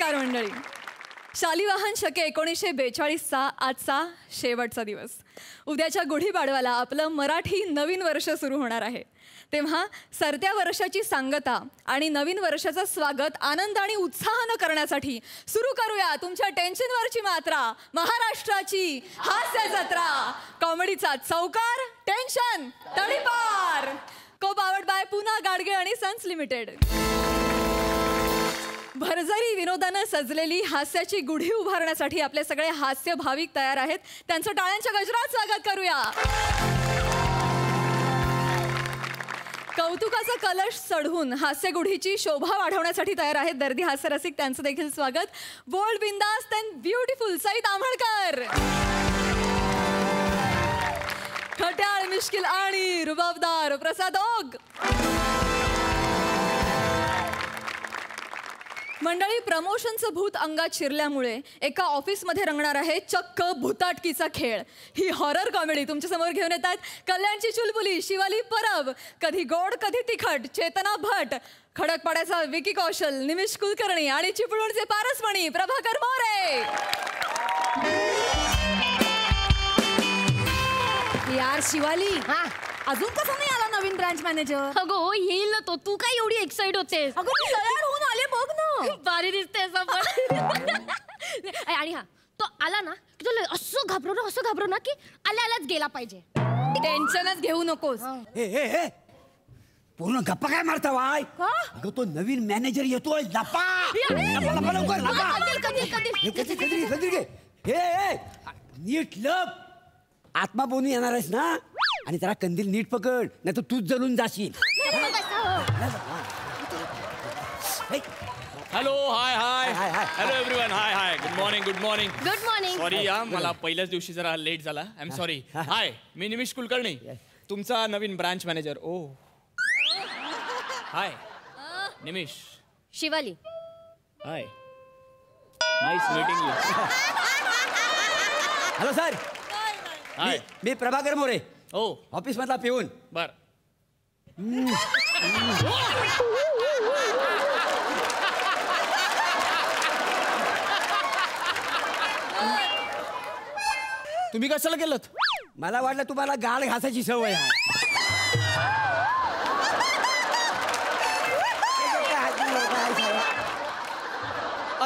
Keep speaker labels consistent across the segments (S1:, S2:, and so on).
S1: नमस्कार मंडळी. शालिवाहन शके 1942चा आजचा शेवटचा दिवस. उद्याच्या गुढीपाडव्याला आपलं मराठी नवीन वर्ष सुरू होणार आहे. तेव्हा सरत्या वर्षाची सांगता आणि नवीन वर्षाचं स्वागत आनंद आणि उत्साहानं करण्यासाठी सुरू करूया तुमच्या टेन्शनवरची मात्रा, महाराष्ट्राची हास्य जत्रा. कॉमेडीचा चौकार, टेन्शन तडीपार. को पावर्ड बाय पुना गाडगे आणि सन्स लिमिटेड. भरजरी विनोदानं सजलेली हास्याची गुढी उभारण्यासाठी आपले सगळे हास्य भाविक तयार आहेत. त्यांचं टाळ्यांच्या गजरात स्वागत करूया. कौतुकाचा कलश चढवून हास्य गुढीची शोभा वाढवण्यासाठी तयार आहेत दर्दी हास्य रसिक. त्यांचं देखील स्वागत. बोल्ड, बिंदास अँड ब्युटिफुल सई तांबळकर. खट्याळ, मिश्किल आणि रुबाबदार प्रसाद ओग. मंडळी, प्रमोशनचं भूत अंगात शिरल्यामुळे एका ऑफिसमध्ये रंगणार आहे चक्क भूताटकीचा खेळ. ही हॉरर कॉमेडी तुमच्यासमोर घेऊन येतात कल्याणची चुलबुली शिवाली परब, कधी गोड कधी तिखट चेतना भट, खडकपाड्याचा विकी कौशल निमिष कुलकर्णी आणि चिपळूणचे पारसमणी प्रभाकर मोरे.
S2: यार शिवाली, अजून कसा नाही आला नवीन ब्रांच मॅनेजर?
S3: अगो येईल ना तो. तू काय एवढी एक्साइट होतेस?
S2: अगं मी तयार होऊन आले, बघ ना.
S3: भारी दिसतेस आपण. आणि हा तो आला ना की तुला असं घाबरव ना की आल्यालाच गेला पाहिजे.
S1: टेन्शनच घेऊ नकोस.
S4: पूर्ण गप्पा काय मारता वाय? अगं तो नवीन मॅनेजर येतोय. नीट लप. आत्मा बोनी येणार आहेस ना, आणि जरा कंदील नीट पकड, नाही तर तूच जळून जाशील.
S5: Hello, hi hi hello everyone. Hi good morning. Sorry या, मला पहिल्याच दिवशी जरा लेट झाला. I am sorry. हाय, मी निमिष कुलकर्णी, तुमचा नवीन branch manager. Oh hi Nimish.
S3: Shivali.
S5: Hi, nice meeting you.
S4: Hello sir.
S5: Hi,
S4: मी प्रभाकर मोरे.
S5: ओ
S4: ऑफिस मधला पिऊन.
S5: बर. तुम्ही कशाला गेलात?
S4: मला वाटलं तुम्हाला गाळ घासायची सवय आहे.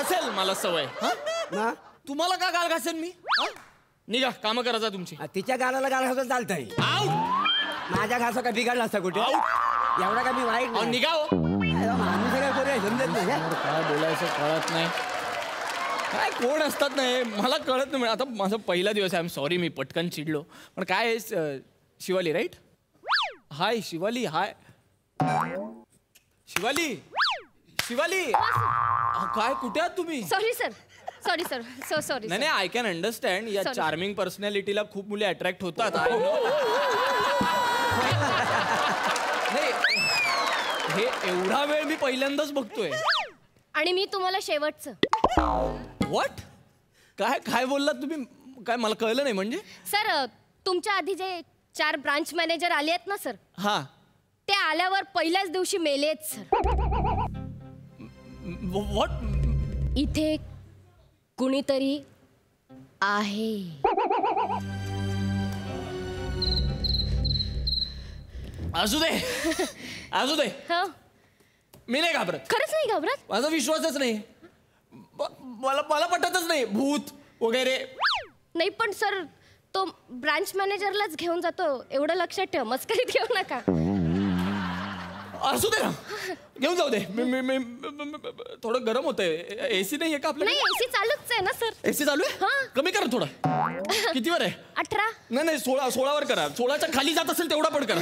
S5: असेल मला सवय.
S4: ना
S5: तुम्हाला का गाल घासेन मी? निघा, काम करायचा तुमची.
S4: तिच्या गालाला गाळ घासून चालतंय. माझ्या घासा का बिघडला असता कुठे? एवढा का मी वाईट नाही.
S5: निघा हो.
S4: आम्ही सगळं करूया, समजत नाही.
S5: काय बोलायचं कळत नाही. काय कोण असतात नाही, मला कळत नाही. आता माझा पहिला दिवस आहे. आय एम सॉरी, मी पटकन चिडलो. पण काय शिवाली राईट? हाय शिवाली. हाय शिवाली. काय कुठे आहात तुम्ही?
S3: Sorry sir. So sorry.
S5: नाही आय कॅन अंडरस्टँड. या चार्मिंग पर्सनॅलिटीला खूप मुले अट्रॅक्ट होतात. हे एवढा वेळ मी पहिल्यांदाच बघतोय.
S3: आणि मी तुम्हाला शेवटचं.
S5: व्हॉट? काय बोललात तुम्ही? काय मला कळलं नाही. म्हणजे
S3: सर, तुमच्या आधी जे 4 ब्रांच मॅनेजर आले आहेत ना सर,
S5: हा,
S3: ते आल्यावर पहिल्याच दिवशी मेलेत सर.
S5: व्हॉट?
S3: इथे कुणीतरी आहे.
S5: असू दे.
S3: हो.
S5: मी नाही घाबरत.
S3: खरंच नाही घाबरत?
S5: माझा विश्वासच नाही. मला पटतच नाही भूत वगैरे.
S3: नाही पण सर, तो ब्रांच मॅनेजरलाच घेऊन जातो, एवढं लक्षात ठेव. मस्करीत घेऊ नका.
S5: असू दे ना, घेऊन जाऊ दे. थोडं गरम होतंय. एसी नाही आहे का आपल्या?
S3: नाही, एसी चालूच आहे ना सर.
S5: एसी चालू आहे? कमी करा थोडं. कितीवर आहे? 18. नाही 16वर करा. 16च्या खाली जात असेल तेवढा पण करा.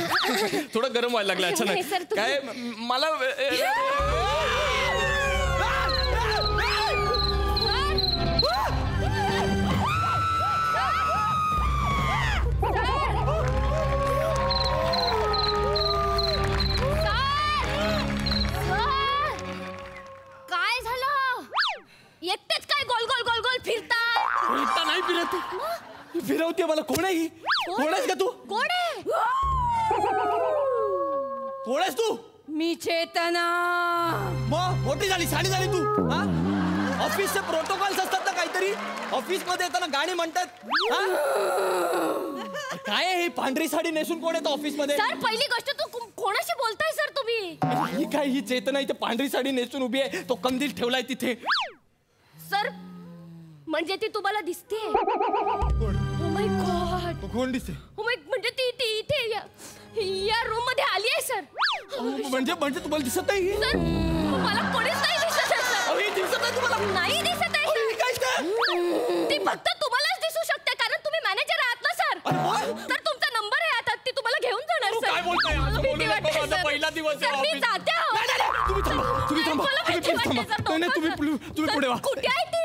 S5: थोडं गरम व्हायला लागलं अचानक. काय मला
S3: एकटेच काय गोल गोल गोल गोल फिरता?
S5: नाही फिरत. फिरवते मला. कोण आहे ही? कोण आहेस का तू?
S3: कोण आहे?
S5: कोण आहेस तू?
S1: मी चेतना.
S5: मग मोठी झाली, साडी झाली तू. ऑफिसचे प्रोटोकॉल्स असतात ना काहीतरी. ऑफिसमध्ये येताना गाणी म्हणतात. हा? काय आहे ही पांढरी साडी नेसून कोण येतं ऑफिसमध्ये?
S3: सर पहिली गोष्ट तू कोणाशी बोलताय सर तुम्ही?
S5: ही काय ही चेतना इथे पांढरी साडी नेसून उभी आहे. तो कंदील ठेवलाय तिथे.
S3: सर म्हणजे ती तुम्हाला दिसते? Oh my God.
S5: कोण दिसते?
S3: म्हणजे ती इथे या रूम मध्ये आली आहे सर.
S5: म्हणजे तुम्हाला दिसत नाही?
S3: सर मला कोणीच नाही दिसत आहे सर.
S5: ही दिसत नाही तुम्हाला?
S3: नाही दिसत आहे
S5: ही काय
S3: सर. ती फक्त तुम्हालाच दिसू शकते कारण तुम्ही मॅनेजर आहात ना सर. तर तुमचा नंबर आहे आता. ती तुम्हाला घेऊन जाणार सर.
S5: काय बोलताय? असं
S3: मला
S5: बोलू
S3: भीती
S5: नका.
S3: वाटते,
S5: माझा
S3: सर.
S5: पहिला दिवस आहे
S3: सर, मी
S5: ऑफिस.
S3: जाते आहो.
S5: तुम्ही थांबा. तुम्ही
S3: मला भीती
S5: प्लीज
S3: वाटते,
S5: थांबा.
S3: सर.
S5: नाही तुम्ही पुढे वा.
S3: कुठे आहे ती?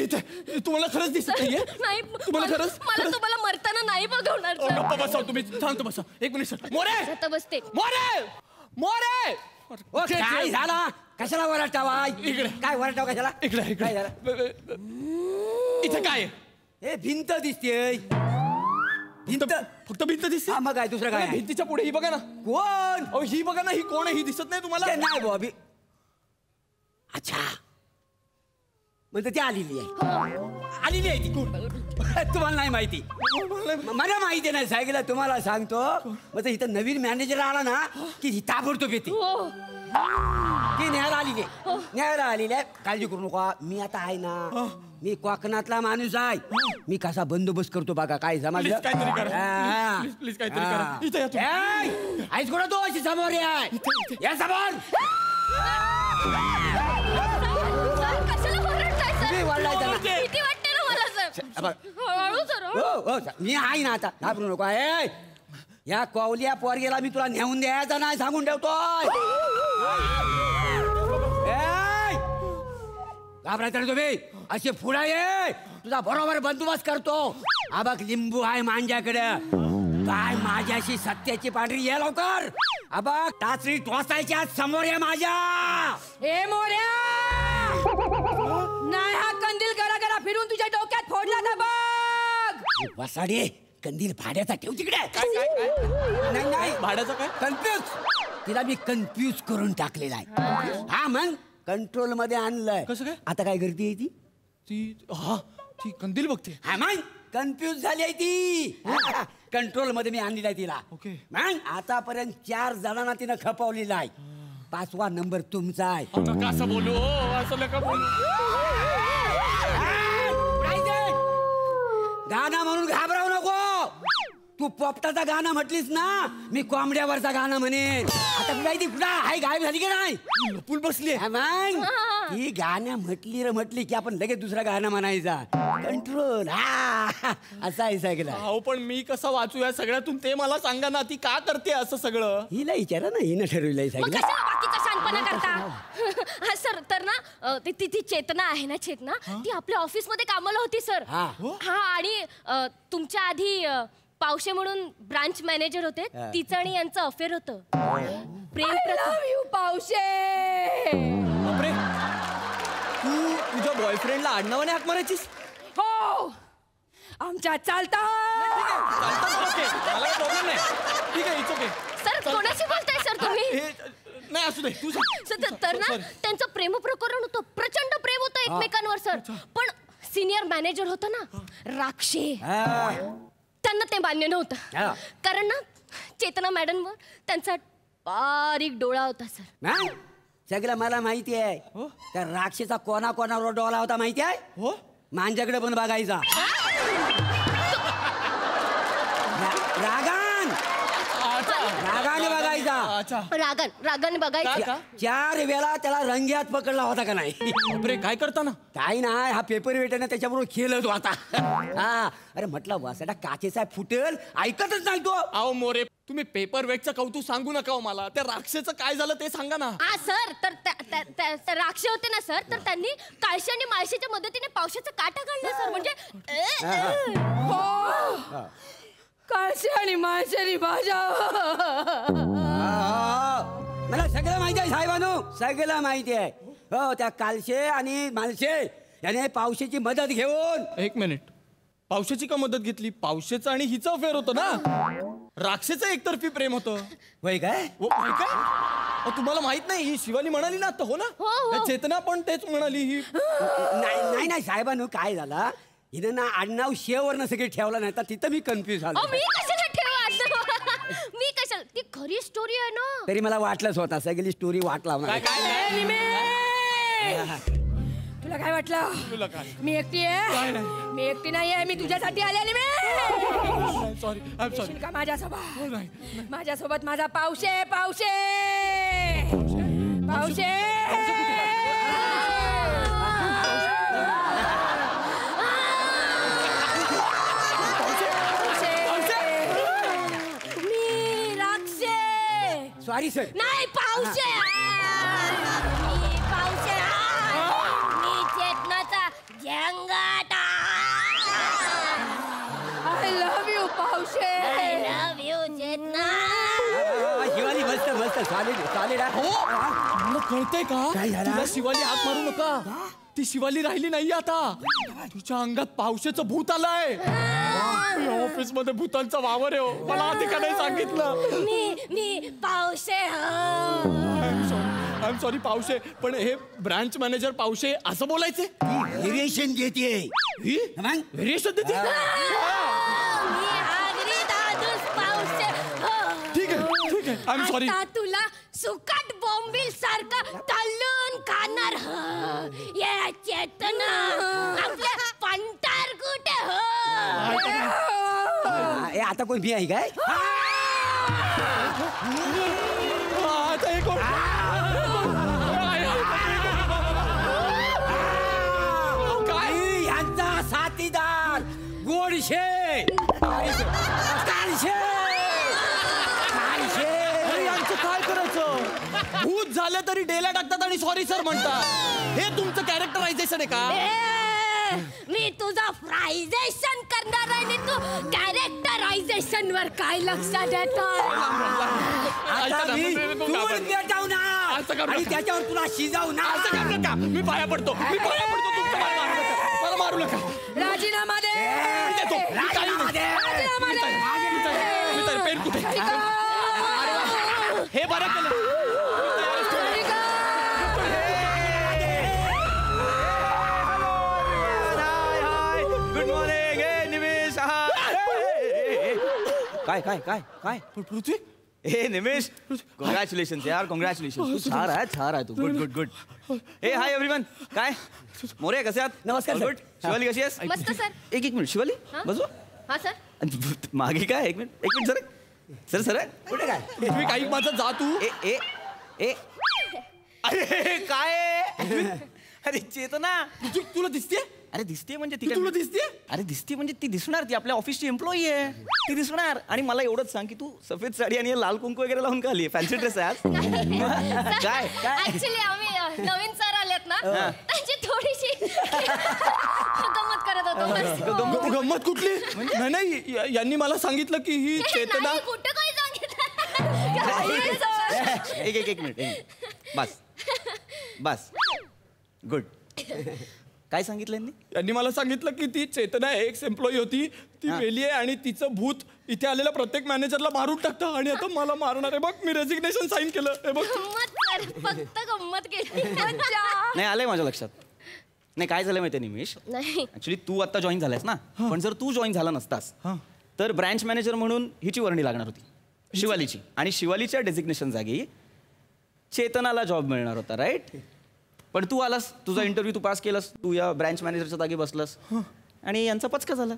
S5: इथे. तुम्हाला खरंच दिसत नाहीये?
S3: नाही
S5: तुम्हाला खरंच?
S3: मला तुम्हाला मरताना नाही बघवणार सर.
S5: गप्पा बसा तुम्ही. शांत बसा. एक मिनिट सर. मोरे
S3: आता बसते.
S5: मोरे
S4: ओ काय झाला? कशाला वरटावा?
S5: इकडे.
S4: काय वरटावा कशाला?
S5: इकडे
S4: काय झालं?
S5: इथे काय आहे?
S4: हे भिंत दिसते. भिंत.
S5: फक्त भिंत दिसते?
S4: हा मग काय दुसरं काय आहे?
S5: भिंतीच्या पुढे ही बघा ना.
S4: कोण?
S5: अहो ही बघा ना. ही कोण आहे? ही दिसत नाही तुम्हाला?
S4: ते नाही बॉबी. अच्छा म्हणजे ती आलेली आहे. आलेली आहे ती. तुम्हाला नाही माहिती? मला माहिती नाही. सायकलला तुम्हाला सांगतो. म्हणजे इथं नवीन मॅनेजर आला ना की ही ताबडतोब येते.
S3: हो.
S4: ती न्यायला आलेली आहे. न्यायला आलेली आहे. काळजी करू नका. मी आता आहे ना. मी कोकणातला माणूस आहे. मी कसा बंदोबस्त करतो बघा. काय समजलं?
S5: Please काहीतरी करा.
S4: हा.
S5: Please काहीतरी करा. इथे या तुम्ही.
S4: ऐक कोणा तो अशी समोर या. या समोर.
S3: सर, कशाला ओरडताय, सर?
S4: तुम्ही ओरडाय त्याला.
S3: भीती वाटते ना मला सर. हळू सर.
S4: हो हो मी आहे ना आता. घाबरू नको. या कौलिया पोरगेला मी तुला नेऊन द्यायचा नाही सांगून ठेवतोय. घाबरायचं नाही तुम्ही. असे पुढे ये. तुझा बरोबर बंदोबस्त करतो. हा बघ लिंबू आहे माझ्याकडे. काय माझ्याशी सत्याची पांढरी ये लवकर. हा बघ टाचरी टोचायच्या समोर ये माझ्या.
S2: ए मोऱ्या नाही हा कंदील गरा गरा फिरून तुझ्या डोक्यात फोडला ना बघ.
S4: वसाडे कंदील भाड्याचा ठेव तिकडे. नाही नाही
S5: भाड्याचं काय?
S4: कन्फ्यूज. तिला मी कन्फ्यूज करून टाकलेला आहे. हा मग कंट्रोल मध्ये आणलंय.
S5: कसं काय?
S4: आता काय करते ती?
S5: ती कंदील बघते.
S4: हा मग कन्फ्यूज झाली आहे ती. कंट्रोल मध्ये मी आणलेला आहे तिला.
S5: ओके.
S4: मग आतापर्यंत 4 जणांना तिनं खपवलेला आहे. 5वा नंबर तुमचा आहे.
S5: कसं बोलू? असं नका बोलू.
S4: गाणं म्हणून घाबरावू नको. तू पोपटाचा गाणं म्हटलीस ना. मी कोंबड्यावरचा गाणं म्हणेन. आता तुला ती कुठं आहे? गायब झाली की नाही?
S5: लपून बसली.
S4: मग ती गाणं म्हटली की आपण लगेच दुसरा गाणं म्हणायचा. कंट्रोल. हा असं आहे सगळं.
S5: अहो पण मी कसं वाचू या सगळ्यातून ते मला सांगा ना. ती का करते असं सगळं?
S4: हिला विचारा ना. हिनं ठरवलंय
S3: मग
S4: सगळं.
S3: कशाला बाकीचा शानपणा करता? हा सर तर ना ती चेतना आहे ना. चेतना ती आपल्या ऑफिस मध्ये कामाला होती सर.
S4: हा.
S3: हा आणि तुमच्या आधी पावशे म्हणून ब्रांच मॅनेजर होते. तिचं आणि यांचं अफेअर होतं. प्रेम
S2: यू पावशे.
S5: बापरे. तू तुझ्या बॉयफ्रेंडला आडनावाने हाक मारायचीस?
S2: हो आमच्या चालता.
S5: मला प्रॉब्लेम नाही. ठीक आहे. It's okay.
S3: सर कोणाशी बोलताय सर तुम्ही?
S5: नाही असू दे. तू
S3: तर ना त्यांचं प्रेम प्रकरण होतं. प्रचंड प्रेम होतं एकमेकांवर सर. पण सिनियर मॅनेजर होतं ना राक्षे. त्यांना ते मान्य नव्हतं. कारण ना चेतना मॅडमवर त्यांचा बारीक डोळा होता सर.
S4: सगळं मला माहिती आहे. त्या राक्षसा कोणावर डोळा होता माहिती आहे?
S5: हो.
S4: माझ्याकडे पण बघायचा. रागाने बघायचा.
S3: रागाने बघायचं.
S4: 4 वेळा त्याला रंग्यात पकडला होता का नाही?
S5: बापरे. काय करताना?
S4: काय नाही. हा पेपर वेट ना त्याच्याबरोबर खेळत होता. हा अरे म्हटलं वासडा काचेचा फुटेल. ऐकतच नाही तो.
S5: अहो मोरे तुम्ही पेपर वेटचं कौतुक सांगू नका हो मला. त्या राक्षेचं काय झालं ते सांगा ना.
S3: हा सर तर राक्षे होते ना सर. तर त्यांनी काळशी आणि माळशीच्या मदतीने पावसाचा काटा काढला सर. म्हणजे
S2: काळशी आणि माळशेरी भाज्या.
S4: मला सगळं माहिती आहे साहेबांनो. सगळं माहिती आहे. हो त्या कालशे आणि मालशे याने पावशेची मदत घेऊन.
S5: एक मिनिट. पावशेची का मदत घेतली? पावशेचं आणि हिचं अफेअर होतं ना. राक्षेचं एकतर्फी प्रेम होतं.
S4: होय काय?
S5: तुम्हाला माहित नाही? ही शिवाली म्हणाली ना आता. हो ना.
S3: हो.
S5: चेतना पण तेच म्हणाली. ही
S4: नाही नाही नाही साहेबांनो काय झाला हिनं ना आडनाव शेवरनं सगळे ठेवला नाही तर तिथं मी कन्फ्युज झालो
S3: मी कशाला ठेवा मी कशाला ती खरी स्टोरी आहे ना
S4: तरी मला वाटलंच होता सगळी स्टोरी वाट लावणार
S2: तुला काय वाटलं मी एकटी आहे मी एकटी नाही आहे मी तुझ्यासाठी आलेली मी
S5: सॉरी आय एम सॉरी
S2: का माझ्यासोबत माझा पावशे पावशे पावशे
S3: मी राक्षे
S4: सॉरी सर
S3: नाही पावशे मी पावशे मी चेतनाचा झंगाटा
S2: I love you Pawshe
S3: I love you Chetana
S4: Shivali मस्त मस्त चालेल चालेल
S5: मला कळतंय का
S4: काय झालं?
S5: तुला शिवाली हात मारू नका ती शिवाली राहिली नाही आता तुझ्या अंगात पावशेचं भूत आलंय ऑफिस मध्ये भूतांचा वावर आहे हो. मला आधी का नाही सांगितलं
S3: मी Pawshe
S5: I am sorry Pawshe पण हे ब्रांच मॅनेजर पावशे असं बोलायचे
S4: व्हेरिएशन देते
S5: व्हेरिएशन देते
S3: मी आगरी दादूस पावशे
S5: ठीक आहे आय एम सॉरी
S3: आता तुला सुकट बॉम्बिल सारखा तळून खाणार ये चेतना आपल्या पंटार कुठे
S4: आता कोण भी आहे काय
S5: आता हे कोण?
S4: काय यांचा साथीदार गोडशे
S5: अरे यांचं काय करायचं भूत झालं तरी डेला टाकतात आणि सॉरी सर म्हणतात हे तुमचं कॅरेक्टरायझेशन आहे का
S3: मी तुझा फ्रायझेशन करणार आहे आणि तू कॅरेक्टरायझेशन वर काय लक्ष देतोय
S4: आता मी दूध पेटवणार आणि त्याच्यावर तुला शिजवणार
S5: मी पाया पडतो तुमचं मला मारू नका
S2: राजीनामा दे
S5: देतो.
S2: राजीनामा दे
S5: पेन कुठे हे बरं केलं
S6: गुड मॉर्निंग हे निमेश काय काय काय काय
S5: पृथ्वी
S6: हे निमेश कॉंग्रॅच्युलेशन यार कॉंग्रॅच्युलेशन छान आहे तू गुड गुड गुड हे हाय एव्हरीवन काय मोरे कसे आहात
S4: नमस्कार,
S6: गुड
S4: सर.
S6: शिवाली कशी आहेस
S3: मस्त सर
S6: एक मिनिट शिवाली
S3: हा?
S6: बसू
S3: हा सर
S6: मागे काय एक मिनिट सर
S4: कुठे काय
S5: पृथ्वी काही माझं जा तू
S6: ए ए ए अरे काय अरे चेतना
S5: तुला दिसते
S6: अरे दिसते म्हणजे ती
S5: तुला दिसते
S6: अरे दिसते म्हणजे ती दिसणार ती आपल्या ऑफिसची एम्प्लॉई आहे ती दिसणार आणि मला एवढंच सांग की तू सफेद साडी आणि लाल कुंकू वगैरे लावून का आली फॅन्सी ड्रेस आहे आज काय
S3: ऍक्च्युली आम्ही नवीन सर आलेत ना त्यांची थोडीशी गंमत करत होतो
S5: गंमत कुठली नाही यांनी मला सांगितलं की ही चेतना
S3: नाही, कुठं काय सांगितलं
S6: एक मिनिट बस गुड काय सांगितलं
S5: यांनी मला सांगितलं की ती चेतना एक्स एम्प्लॉई होती ती मेली आहे आणि तिचं भूत इथे आलेल्या प्रत्येक मॅनेजरला मारून टाकतं आणि आता मला मारणार आहे बघ मी रेजिग्नेशन साईन केलं हे बघ
S3: गंमत सर फक्त गंमत केली
S6: नाही आलंय माझ्या लक्षात नाही काय झालं माहिती निमेश
S3: नाही
S6: ऍक्च्युली तू आता जॉईन झालास ना पण जर तू जॉईन झाला नसतास तर ब्रँच मॅनेजर म्हणून हिची वर्णी लागणार होती शिवालीची आणि शिवालीच्या डेझिग्नेशन जागी चेतनाला जॉब मिळणार होता राईट पण तू आलास तुझा इंटरव्ह्यू तू पास केलास तू या ब्रँच मॅनेजरच्या जागी बसलास आणि यांचा पचका झाला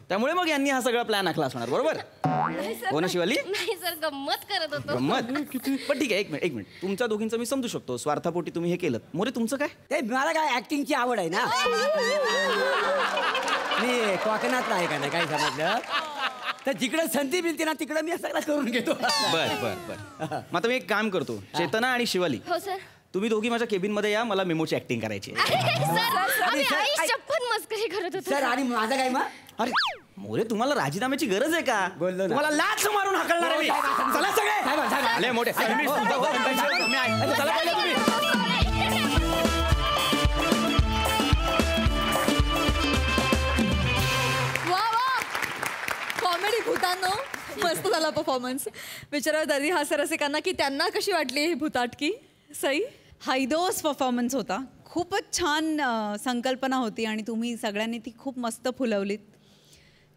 S6: त्यामुळे मग यांनी हा सगळा प्लॅन आखला असणार बरोबर हो ना शिवाली
S3: नाही सर गंमत करत होतो
S6: गंमत पण ठीक आहे एक मिनिट तुमच्या दोघींचं मी समजू शकतो स्वार्थापोटी तुम्ही हे केलं मोरे तुमचं काय
S4: ते मला काय ऍक्टिंगची आवड आहे ना मी कोकणातला आहे का नाही काय समजलं तर जिकडे संधी मिळते ना तिकडे मी सगळं करून घेतो
S6: बर मग आता मी एक काम करतो चेतना आणि शिवाली
S3: हो सर
S6: तुम्ही दोघी माझ्या केबिन मध्ये या मला मेमोची ऍक्टिंग करायची आहे.
S3: सर आम्ही
S4: सर,
S3: आई शपथ मस्करी करत होतो
S4: सर आणि माझं काय मग
S6: अरे मोरे तुम्हाला राजीनाम्याची गरज आहे का
S4: बोललो ना.
S6: तुम्हाला लाच मारून हाकलणार आहे मी. चला सगळे आले मोठे मी ऐक- चला पहिले तुम्ही
S1: वा कॉमेडी भूतांनो मस्त झाला परफॉर्मन्स विचारा दर्दी हास्य रसिकांना की त्यांना कशी वाटली ही भूताटकी सई
S2: हायदोस परफॉर्मन्स होता
S7: खूपच छान संकल्पना होती आणि तुम्ही सगळ्यांनी ती खूप मस्त फुलवलीत.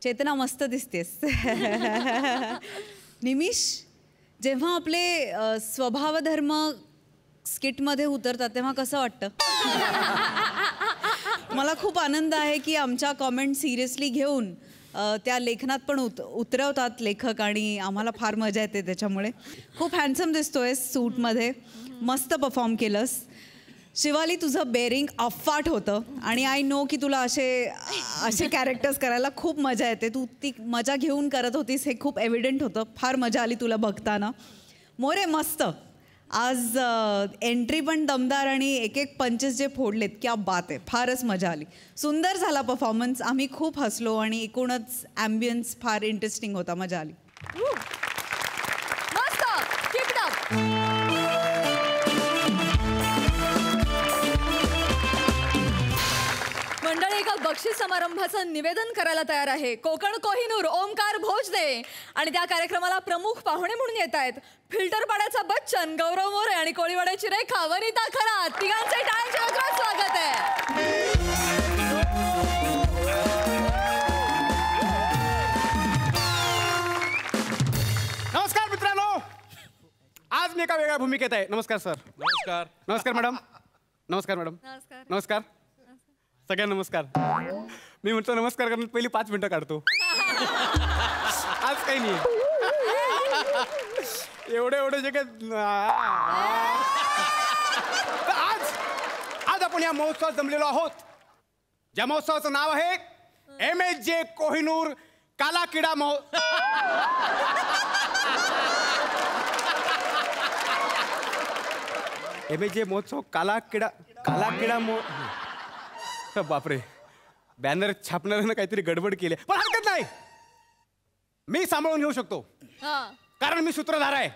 S7: चेतना मस्त दिसतेस. निमिष, जेव्हा आपले स्वभावधर्म स्किटमध्ये उतरतात तेव्हा कसं वाटतं? मला खूप आनंद आहे की आमच्या कॉमेंट सिरियसली घेऊन त्या लेखनात पण उतरवतात लेखक आणि आम्हाला फार मजा येते त्याच्यामुळे. खूप हँडसम दिसतोय सूटमध्ये, मस्त परफॉर्म केलंस. शिवाली, तुझं बेरिंग अफाट होतं आणि आय नो की तुला असे कॅरेक्टर्स करायला खूप मजा येते. तू ती मजा घेऊन करत होतीस हे खूप एव्हिडंट होतं. फार मजा आली तुला बघताना. मोरे, मस्त. आज एंट्री पण दमदार आणि एक एक पंचेस जे फोडलेत, क्या बात आहे. फारच मजा आली. सुंदर झाला परफॉर्मन्स. आम्ही खूप हसलो आणि एकूणच ॲम्बियन्स फार इंटरेस्टिंग होता. मजा आली.
S1: मस्त. Keep it up. मंडळी, एका बक्षीस समारंभाचं निवेदन करायला तयार आहे कोकण कोहिनूर ओमकार भोजदे. आणि त्या कार्यक्रमाला प्रमुख पाहुणे म्हणून येत आहेत फिल्टर पाड्याचा बच्चन गौरव मोरे आणि कोळीवाड्याची रेखा वनिता खरात. तिघांचे टाळ्यांच्या गजरात स्वागत आहे.
S8: नमस्कार मित्रांनो, आज मी एका वेगळ्या भूमिकेत आहे. नमस्कार सर.
S9: नमस्कार.
S8: नमस्कार मॅडम. नमस्कार मॅडम.
S1: नमस्कार.
S8: नमस्कार सगळ्यांना. नमस्कार. मी म्हणतो नमस्कार करण्यात पहिली 5 मिनिटं काढतो. आज काही नाही एवढे जे काही आज आपण या महोत्सवात जमलेलो आहोत, ज्या महोत्सवाचं नाव आहे MSJ कोहिनूर काला किडा MSJ महोत्सव काला किडा बापरे, बॅनर छापणाऱ्यानं काहीतरी गडबड केली. पण हरकत नाही, मी सांभाळून घेऊ शकतो कारण मी सूत्रधार आहे.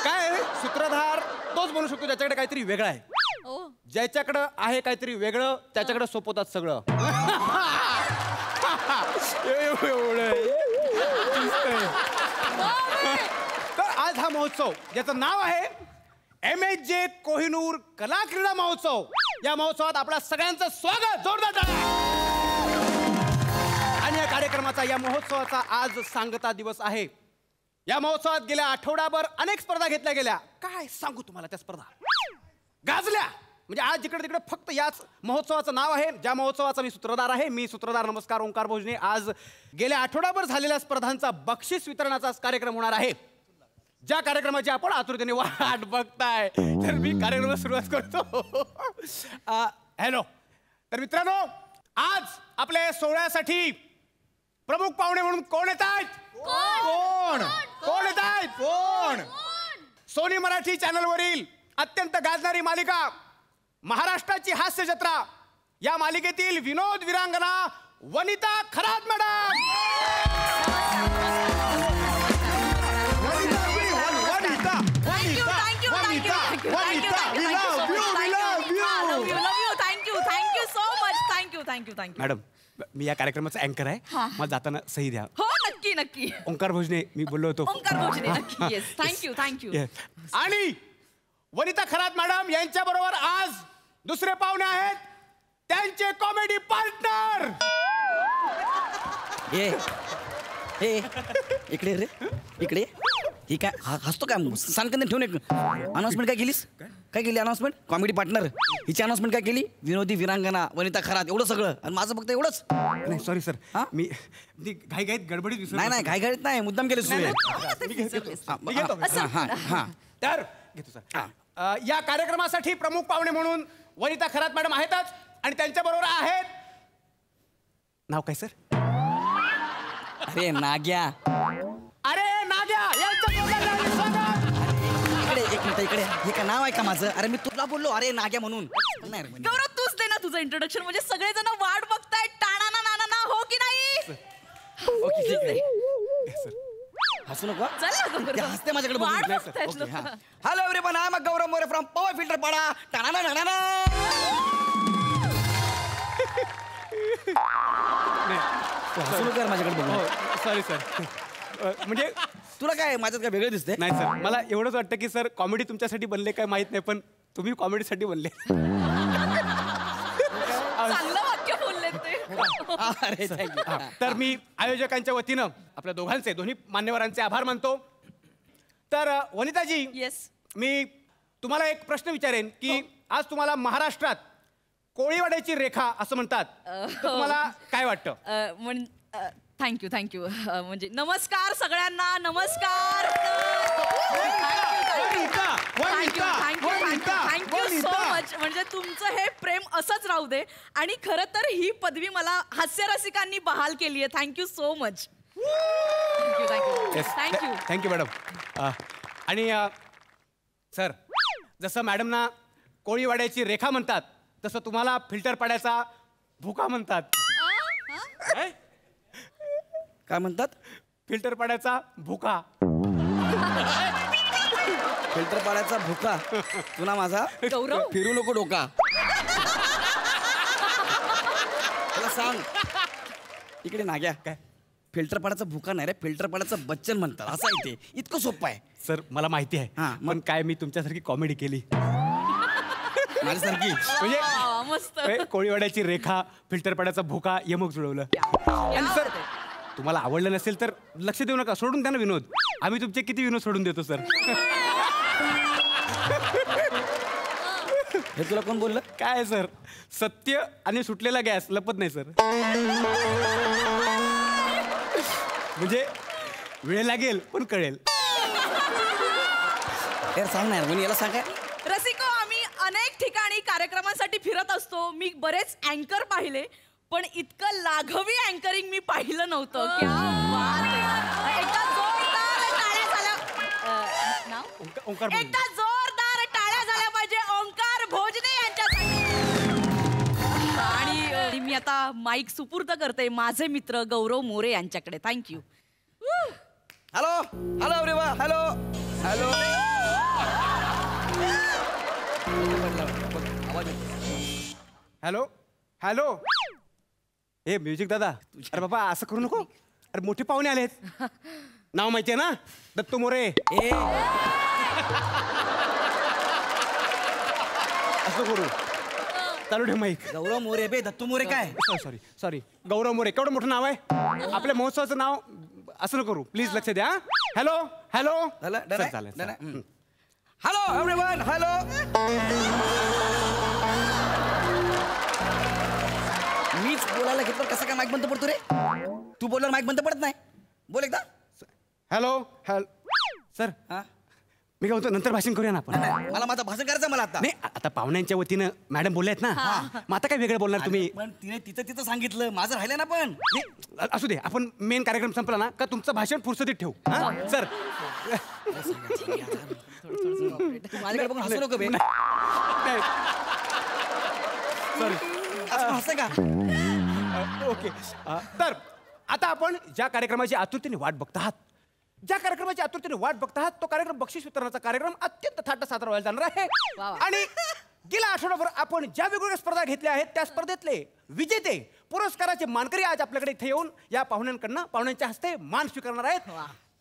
S8: काय सूत्रधार तोच बनू शकतो ज्याच्याकडे काहीतरी वेगळं आहे. ज्याच्याकडं आहे काहीतरी वेगळं त्याच्याकडे सोपवतात सगळं. तर आज हा महोत्सव ज्याचं नाव आहे MSJ कोहिनूर कला क्रीडा महोत्सव, या महोत्सवात आपल्या सगळ्यांचं स्वागत. जोरदार टाळ्या. आणि या कार्यक्रमाचा, या महोत्सवाचा आज सांगता दिवस आहे. या महोत्सवात गेल्या आठवड्याभर अनेक स्पर्धा घेतल्या गेल्या. काय सांगू तुम्हाला, त्या स्पर्धा गाजल्या. म्हणजे आज जिकडे तिकडे फक्त याच महोत्सवाचं नाव आहे, ज्या महोत्सवाचा मी सूत्रधार आहे. मी सूत्रधार नमस्कार ओंकार भोजने. आज गेल्या आठवड्याभर झालेल्या स्पर्धांचा बक्षीस वितरणाचा कार्यक्रम होणार आहे, ज्या कार्यक्रमाची आपण आतुरतेने वाट बघताय. तर मी कार्यक्रमाला सुरुवात करतो. हॅलो. तर मित्रांनो, आज आपल्या सोहळ्यासाठी प्रमुख पाहुणे म्हणून कोण येत आहेत? कोण येत आहेत? कोण? सोनी मराठी चॅनलवरील अत्यंत गाजणारी मालिका महाराष्ट्राची हास्य जत्रा, या मालिकेतील विनोद वीरांगना वनिता खरात मॅडम. मॅडम, मी या कार्यक्रमाचा अँकर आहे. मला जाताना सही द्या.
S2: हो, नक्की नक्की.
S8: ओंकार भोजने मी बोललो होतो.
S2: ओंकार भोजने, नक्की. Yes, thank you.
S8: आणि वनिता खरात मॅडम यांच्या बरोबर आज दुसरे पाहुणे आहेत, त्यांचे कॉमेडी पार्टनर.
S10: इकडे रे, इकडे. ही काय हसतो काय? सांग कधी ठेवून अनाउन्समेंट काय केलीस? काय केली अनाउन्समेंट? Comedy partner. हिची अनाउन्समेंट काय केली? विनोदी वीरांगना वनिता खरात. एवढं सगळं. आणि माझं फक्त एवढंच.
S8: नाही सॉरी सर, मी घाईघाईत गडबडीत विसरलो.
S10: नाही घाईघाईत नाही, मुद्दाम केलं.
S8: तर घेतो सर. या कार्यक्रमासाठी प्रमुख पाहुणे म्हणून वनिता खरात मॅडम आहेतच, आणि त्यांच्या बरोबर आहेत, नाव काय सर?
S10: अरे नाग्या. इकडे एक मिनिट, इकडे. हे काय नाव आहे का माझं? अरे मी तुला बोललो अरे नाग्या म्हणून.
S2: गौरव, तूच दे ना तुझं इंट्रोडक्शन. म्हणजे सगळेजण वाट बघतायत. टाणा ना नाना ना, हो की नाही?
S10: ओके, ठीक आहे. हसू नको.
S2: चल,
S10: हसते माझ्याकडे.
S2: वाट बघतायत लोक.
S10: Hello everyone, I am Gaurav More from Powai filter Pada. टाणा ना नाना. हसू नको माझ्याकडे.
S8: Sorry sir. म्हणजे
S10: तुला काय माझ्यात काय वेगळं दिसतंय?
S8: नाही सर, मला एवढंच वाटतं की सर कॉमेडी तुमच्यासाठी बनले काय माहित नाही, पण तुम्ही कॉमेडीसाठी बनले.
S1: चांगलं वाक्य बोलले ते.
S10: अरे thank you.
S8: तर मी आयोजकांच्या वतीनं आपल्या दोघांचे, दोन्ही मान्यवरांचे आभार मानतो. तर वनिताजी,
S7: येस.
S8: मी तुम्हाला एक प्रश्न विचारेन की आज तुम्हाला महाराष्ट्रात कोळीवाड्याची रेखा असं म्हणतात, तर तुम्हाला काय वाटतं?
S7: थँक्यू. म्हणजे नमस्कार सगळ्यांना, नमस्कार. Thank you so much. म्हणजे तुमचं हे प्रेम असंच राहू दे. आणि खरं तर ही पदवी मला हास्यरसिकांनी बहाल केली आहे. Thank you so much. Thank you.
S8: Thank you madam. आणि सर, जसं मॅडमना कोळीवाड्याची रेखा म्हणतात, तसं तुम्हाला फिल्टर पाड्याचा भुका म्हणतात.
S10: काय म्हणतात?
S8: फिल्टर पाड्याचा भुका.
S10: फिल्टर पाड्याचा भुका. तुला माझा
S7: गौरव.
S10: फिरू नको डोका. मला सांग इकडे नाग्या.
S8: काय?
S10: फिल्टर पाड्याचा भुका नाही रे, फिल्टर पाड्याचं बच्चन म्हणतात. असं आहे ते. इतकं सोपं आहे.
S8: सर, मला माहिती आहे.
S10: हां, मग?
S8: पण काय मी तुमच्यासारखी कॉमेडी केली
S10: माझ्यासारखी.
S8: म्हणजे
S7: मस्त.
S8: कोळीवाड्याची रेखा, फिल्टर पाड्याचा भुका यमक जुळवलं. आणि सर, तुम्हाला आवडलं नसेल तर लक्ष देऊ नका, सोडून द्या ना विनोद. आम्ही तुमचे किती विनोद सोडून देतो सर.
S10: हे तुला कोण बोललं?
S8: काय सर, सत्य आणि सुटलेला गॅस लपत नाही सर. म्हणजे वेळ लागेल पण कळेल.
S10: यार सांग ना, कोणी याला सांग काय?
S7: रसिको, आम्ही अनेक ठिकाणी कार्यक्रमांसाठी फिरत असतो. मी बरेच अँकर पाहिले, पण इतकं लाघवी अँकरिंग मी पाहिलं नव्हतं. क्या बात आहे. एकदा जोरदार टाळ्या झाल्या. नाव?
S8: ओंकार भोजने.
S7: एकदा जोरदार टाळ्या झाल्या पाहिजे ओंकार भोजने यांच्यासाठी. आणि मी आता माईक सुपूर्द करते माझे मित्र गौरव मोरे यांच्याकडे. Thank you.
S10: Hello everyone. Hello.
S8: Hello hello. A music दादा, अरे बाबा असं करू नको. अरे मोठे पाहुणे आलेत. नाव माहितीये ना, दत्तू मोरे. असं करू. चालू ठेव माईक.
S10: गौरव मोरे बे, दत्तू मोरे काय?
S8: सॉरी गौरव मोरे. केवढं मोठं नाव आहे आपल्या महोत्सवाचं नाव. असं करू प्लीज, लक्ष द्या. हॅलो.
S10: चालेल. Hello everyone. हॅलो. मीच बोलायला घेतलं, कसं काय माईक बंद पडतो रे? तू बोलल्यावर माईक बंद पडत नाही. बोल एकदा.
S8: हॅलो. सर,
S10: हा?
S8: मी काय म्हणतो, नंतर भाषण करूया ना आपण.
S10: नाही, मला माझं भाषण करायचं मला आता.
S8: नाही, आता पाहुण्यांच्या वतीनं मॅडम बोलल्यात ना, मग आता काय वेगळं बोलणार तुम्ही?
S10: पण तिने तिचं सांगितलं, माझं राहिलं ना. पण
S8: नाही, असू दे, आपण मेन कार्यक्रम संपला ना का तुमचं भाषण फुरसतीत ठेवू. सर,
S10: तू माझ्याकडे बघून हसू नको बे.
S8: सॉरी.
S10: हसं का?
S8: ओके. तर आता आपण ज्या कार्यक्रमाची आतुरतेने वाट बघत आहात, तो कार्यक्रम बक्षीस वितरणाचा कार्यक्रम अत्यंत थाट साजरा व्हायला जाणार आहे. आणि गेल्या आठवड्याभर आपण ज्या वेगवेगळ्या स्पर्धा घेतल्या आहेत, त्या स्पर्धेतले विजेते, पुरस्काराचे मानकरी आज आपल्याकडे इथे येऊन या पाहुण्यांच्या हस्ते मान स्वीकारणार आहेत.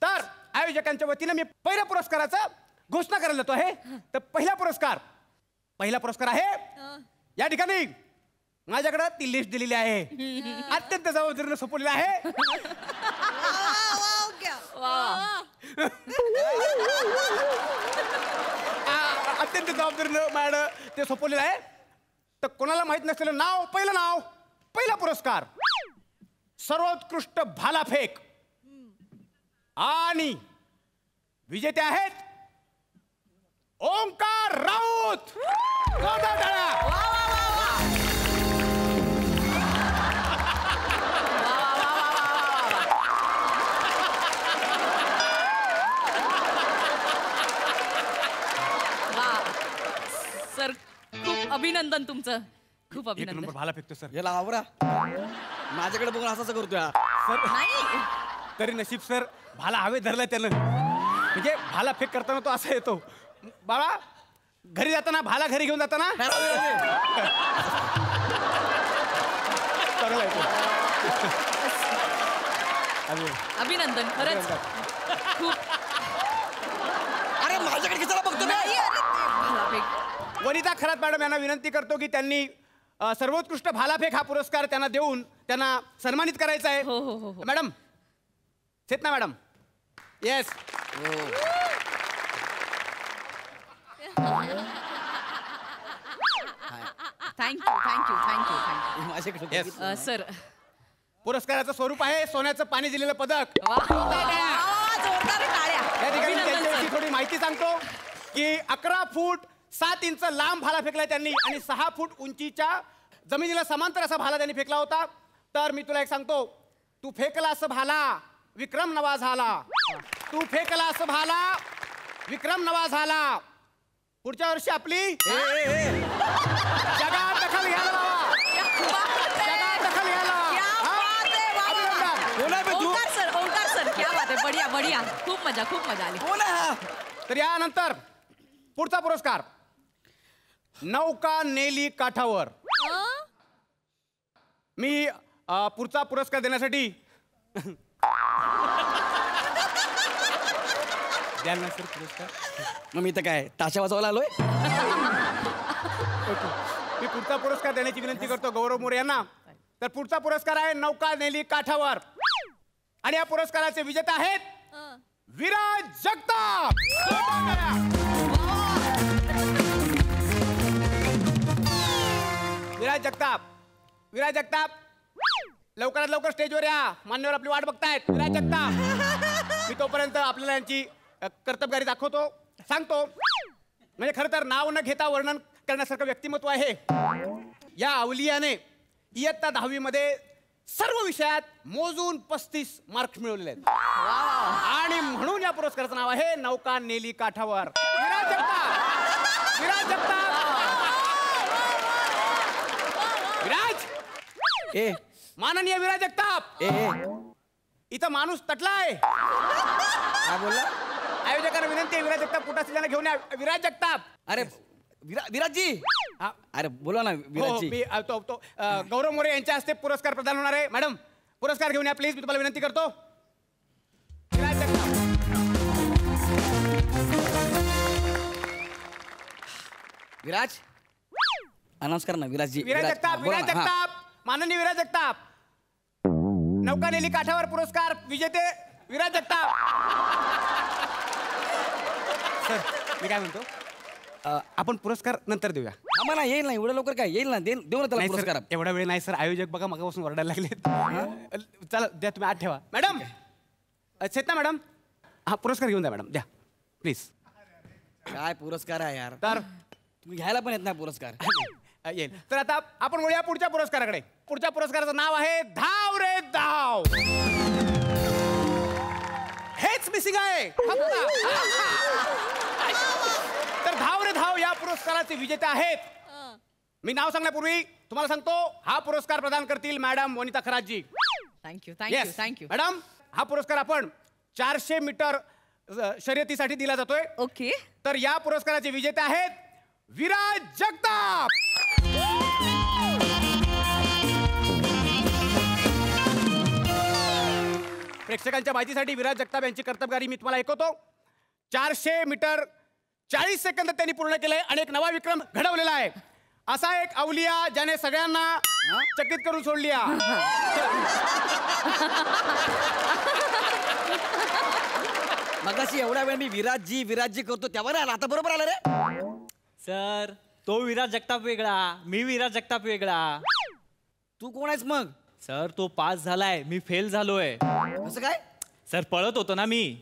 S8: तर आयोजकांच्या वतीनं मी पहिल्या पुरस्काराचा घोषणा करायला जातो आहे. तर पहिला पुरस्कार आहे, या ठिकाणी माझ्याकडे ती लिस्ट दिलेली आहे, अत्यंत जबाबदारीने सोपवलेली आहे. अत्यंत जबाबदारीनं मॅडम ते सोपवलेलं आहे. तर कोणाला माहित नसलेलं नाव, पहिला पुरस्कार सर्वोत्कृष्ट भालाफेक, आणि विजेते आहेत ओंकार राऊत. जोरदार टाळ्या.
S7: सर, खूप अभिनंदन तुमचं. खूप
S8: एक
S7: अभिनंदन.
S8: नंबर भाला फेकतो सर.
S10: याला आवरा. माझ्याकडे बघून असं करतोय.
S8: सर,
S7: नाही,
S8: तरी नशीब सर, भाला हवे धरलाय त्यानं. म्हणजे भाला फेक करताना तो असा येतो. बाबा, घरी जाताना भाला घरी घेऊन जाताना चांगला येतो.
S7: अभिनंदन खरंच.
S10: अरे माझ्याकडे कशाला बघतो मी?
S8: वनिता खरात मॅडम यांना विनंती करतो की त्यांनी सर्वोत्कृष्ट भालाफेक हा पुरस्कार त्यांना देऊन त्यांना सन्मानित करायचा आहे. मॅडम चेतना मॅडम. येस.
S7: थँक्यू
S10: माझ्याकडे
S7: सर.
S8: पुरस्काराचं स्वरूप आहे सोन्याचं पाणी दिलेलं पदक.
S7: जोरदार टाळ्या.
S8: या ठिकाणी त्यांच्याविषयी थोडी माहिती सांगतो की 11 फूट 7 इंच लांब भाला फेकलाय त्यांनी आणि 6 फूट उंचीच्या जमिनीला समांतर असा भाला त्यांनी फेकला होता. तर मी तुला एक सांगतो, तू फेकला असं भाला विक्रम नवा झाला. तू फेकला असं भाला विक्रम नवा झाला. पुढच्या वर्षी आपली जगात दखल घ्यायला लावा. जगात दखल घ्यायला.
S7: ओंकार सर क्या बात आहे. बढिया बढिया. खूप मजा आली.
S8: तर यानंतर पुढचा पुरस्कार नौका नेली काठावर. मी पुढचा पुरस्कार देण्यासाठी द्याल ना सर पुरस्कार.
S10: मग मी तर काय ताशा वाजवायला आलोय.
S8: मी पुढचा पुरस्कार देण्याची विनंती करतो गौरव मोरे यांना. तर पुढचा पुरस्कार आहे नौका नेली काठावर आणि या पुरस्काराचे विजेते आहेत विराज जगताप. विराज जगताप लवकरात लवकर स्टेजवर या. मान्यवर आपली वाट बघतायत. विराज जगताप. मी तोपर्यंत आपल्याला यांची कर्तबगारी दाखवतो सांगतो. म्हणजे खरं तर नाव न घेता वर्णन करण्यासारखं व्यक्तिमत्व आहे. या अवलियाने इयत्ता 10वी मध्ये सर्व विषयात मोजून 35 मार्क्स मिळवलेले आहेत आणि म्हणून या पुरस्काराचं नाव आहे नौका नेली काठावर. विराज जगताप. विराज
S10: ए
S8: माननीय विराज जगताप. इथं माणूस तटलाय.
S10: काय बोलला?
S8: आयोजकांना विनंती आहे विराज जगताप कुठं असलेल्यानं घेऊन या. विराज जगताप.
S10: अरे विराजजी. अरे बोला ना विराजजी.
S8: मी गौरव मोरे यांच्या हस्ते पुरस्कार प्रदान होणार आहे. मॅडम पुरस्कार घेऊन या प्लीज. मी तुम्हाला विनंती करतो. विराज जगताप.
S10: विराज अनाउन्स कर ना विराजजी.
S8: विराज जगताप.
S10: बोला
S8: विराज
S10: ना.
S8: जगताप. माननीय विराज जगताप. नौका नेली काठावर पुरस्कार विजेते विराज जगताप. सर मी काय म्हणतो, आपण पुरस्कार नंतर देऊया.
S10: आम्हाला येईल ना एवढं लवकर काय येईल ना. देऊ ना त्याला
S8: नाही
S10: पुरस्कार.
S8: सर, एवढा वेळ नाही सर. आयोजक बघा मगापासून ओरडायला लागलेत. चला द्या तुम्ही आत ठेवा. मॅडम चेतना मॅडम हा पुरस्कार घेऊन द्या मॅडम. द्या प्लीज.
S10: काय पुरस्कार आहे यार.
S8: तर
S10: तुम्ही घ्यायला पण येत नाही पुरस्कार.
S8: येईल. तर आता आपण वळूया पुढच्या पुरस्काराकडे. पुढच्या पुरस्काराचं नाव आहे धाव रे धाव. हेच मिसिंग आहे तर धाव रे धाव या पुरस्काराचे विजेते आहेत. मी नाव सांगण्यापूर्वी तुम्हाला सांगतो हा पुरस्कार प्रदान करतील मॅडम वनिता खरातजी.
S7: थँक्यू.
S8: मॅडम हा पुरस्कार आपण 400 मीटर शर्यतीसाठी दिला जातोय.
S7: ओके.
S8: तर या पुरस्काराचे विजेते आहेत विराज जगताप. प्रेक्षकांच्या माहितीसाठी विराज जगताप यांची कर्तबगारी मी तुम्हाला ऐकवतो. 400 मीटर 40 सेकंद त्यांनी पूर्ण केलंय आणि एक नवा विक्रम घडवलेला आहे. असा एक अवलिया ज्याने सगळ्यांना चकित करून सोडली.
S10: मगाशी एवढा वेळ मी विराजजी करतो त्यावर आला. आता बरोबर आला रे.
S5: सर तो विराज जगताप वेगळा, मी विराज जगताप वेगळा.
S10: तू कोण आहेस मग?
S5: सर तो पास झालाय, मी फेल झालोय.
S10: कसं काय?
S5: सर पळत होतो ना मी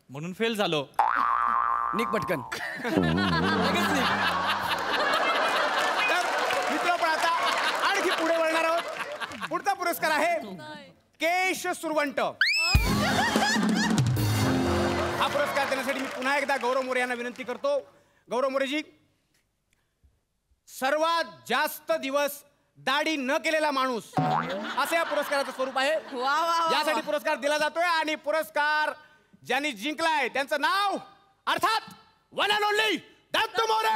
S5: म्हणून फेल झालो.
S10: निक पटकन.
S8: लगेच निघ. तर मित्र पण आता आणखी पुढे वळणार आहोत. पुढचा पुरस्कार आहे केश सुरवंट. हा पुरस्कार देण्यासाठी मी पुन्हा एकदा गौरव मोरे यांना विनंती करतो. गौरव मोरेजी, सर्वात जास्त दिवस दाढी न केलेला माणूस असं या पुरस्काराचं स्वरूप आहे. यासाठी पुरस्कार दिला जातोय आणि पुरस्कार ज्यांनी जिंकलाय त्यांचं नाव अर्थात one and only Datta More.